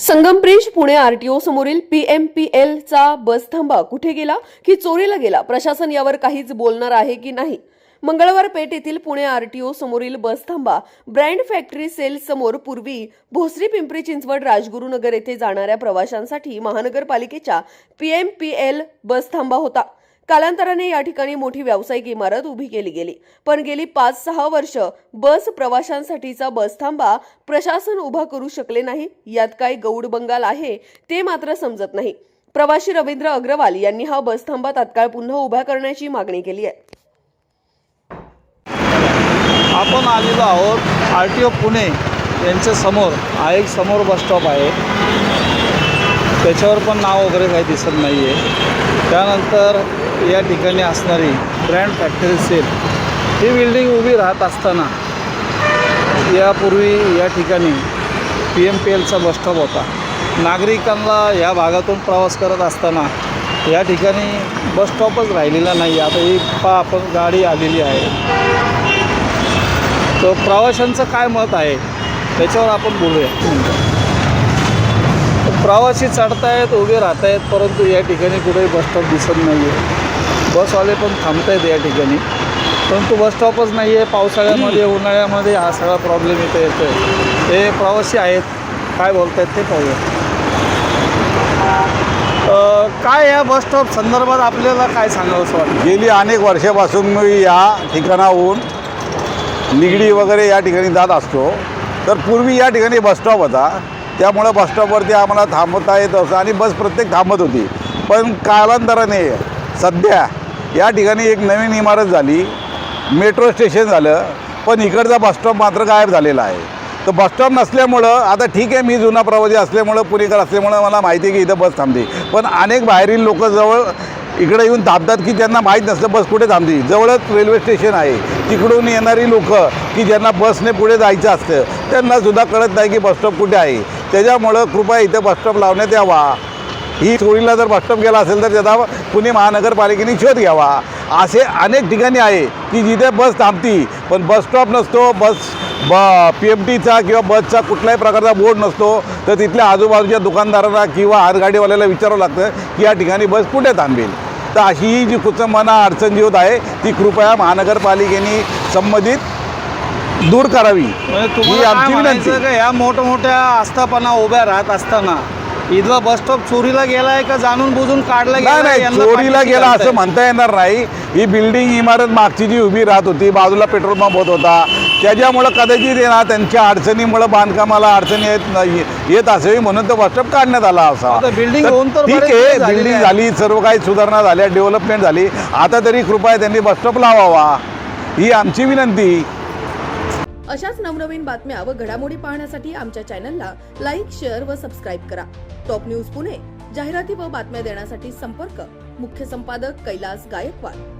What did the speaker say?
संगमब्रिज Pune RTO समोरील PMPL चा बस थांबा कुठे गेला की चोरीला गेला? प्रशासन यावर काहीच बोलणार आहे की नाही? मंगळवार पेठ येथील पुणे आरटीओ समोरील बस थांबा ब्रँड फॅक्टरी सेल समोर पूर्वी भोसरी पिंपरी चिंचवड राजगुरुनगर येथे जाणाऱ्या प्रवाशांसाठी महानगरपालिकेच्या PMPL बस थांबा होता। कालांतराने या ठिकाणी मोठी व्यावसायिक इमारत उभी केली गेली, पण गेली 5-6 वर्ष बस प्रवाशांसाठीचा बस थांबा प्रशासन उभा करू शकले नाही। यात काय गौड बंगाल आहे ते मात्र समजत नाही। प्रवासी रवींद्र अग्रवाल यांनी हा बस थांबा तात्काळ पुन्हा उभा करण्याची मागणी केली आहे। आपण आलेलो आहोत आरटीओ पुणे यांच्या समोर हा एक समोर बस स्टॉप आहे, त्याच्यावर पण नाव वगैरे काही दिसत नाही आहे। त्यानंतर या ठिकाणी असणारी ब्रँड फॅक्टरी सेल ही बिल्डिंग उभी राहत असताना यापूर्वी या ठिकाणी PMPLचा बस स्टॉप होता। नागरिकांना या भागातून प्रवास करत असताना या ठिकाणी बस स्टॉपच राहिलेला नाही। आता ही आपण गाडी आलेली आहे, तर प्रवाशांचं काय मत आहे त्याच्यावर आपण बोलूया। प्रवासी चढतायत, उभे राहत आहेत, परंतु या ठिकाणी कुठेही बस स्टॉप दिसत नाही आहे। बसवाले पण थांबत आहेत या ठिकाणी, परंतु बस स्टॉपच नाही आहे। पावसाळ्यामध्ये उन्हाळ्यामध्ये हा सगळा प्रॉब्लेम इथं येतो आहे। हे प्रवासी आहेत, काय बोलत आहेत ते पाहूया। काय या बस स्टॉप संदर्भात आपल्याला काय सांगावंसं वाटतं? गेली अनेक वर्षापासून मी या ठिकाणाहून निगडी वगैरे या ठिकाणी जात असतो। तर पूर्वी या ठिकाणी बस स्टॉप होता, त्यामुळे बस स्टॉपवरती आम्हाला थांबवता येत असं आणि बस प्रत्येक थांबत होती। पण कालांतराने सध्या या ठिकाणी एक नवीन इमारत झाली, मेट्रो स्टेशन झालं, पण इकडचा बस स्टॉप मात्र गायब झालेला आहे। तर बस स्टॉप नसल्यामुळं आता ठीक आहे, मी जुना प्रवासी असल्यामुळं पुणेकर असल्यामुळं मला माहिती आहे की इथं बस थांबते, पण अनेक बाहेरील लोक जवळ इकडे येऊन थांबतात की त्यांना माहीत नसतं बस कुठे थांबते। जवळच रेल्वे स्टेशन आहे, तिकडून येणारी लोक की ज्यांना बसने पुढे जायचं असतं त्यांनासुद्धा कळत नाही की बस स्टॉप कुठे आहे। त्याच्यामुळं कृपया इथं बस स्टॉप लावण्यात यावा। ही चोरीला जर बस स्टॉप गेला असेल तर त्याचा पुणे महानगरपालिकेने शोध घ्यावा। असे अनेक ठिकाणी आहे की जिथे बस थांबती पण बस स्टॉप नसतो, PMTचा किंवा बसचा कुठल्याही प्रकारचा बोर्ड नसतो। तर तिथल्या आजूबाजूच्या दुकानदारांना किंवा हातगाडीवाल्याला विचारावं लागतं की या ठिकाणी बस कुठे थांबेल। तर अशी ही जी कुचंबना अडचण जी होत आहे ती कृपया महानगरपालिकेने संबंधित दूर करावी, ही आमची विनंती आहे। या मोठमोठ्या आस्थापना उभ्या राहत असताना इथला बस स्टॉप चोरीला गेला आहे का जाणून बुजून काढला गेला? नाही, चोरीला गेला असं म्हणता येणार नाही। ही बिल्डिंग इमारत मागची जी उभी राहत होती, बाजूला पेट्रोल पंप होत होता, त्याच्यामुळं कदाचित ना त्यांच्या अडचणीमुळं बांधकामाला अडचणी येत असावी म्हणून तो बस स्टॉप काढण्यात आला असा। बिल्डिंग ठीक आहे, बिल्डिंग झाली, सर्व काही सुधारणा झाल्या, डेव्हलपमेंट झाली, आता तरी कृपया त्यांनी बस स्टॉप लावावा, ही आमची विनंती। अशाच नवनवीन बातम्या व घडामोडी पाहण्यासाठी आमच्या चॅनलला लाईक, शेअर व सबस्क्राईब करा। टॉप न्यूज पुणे जाहिराती व बातम्या देण्यासाठी संपर्क मुख्य संपादक कैलास गायकवाड।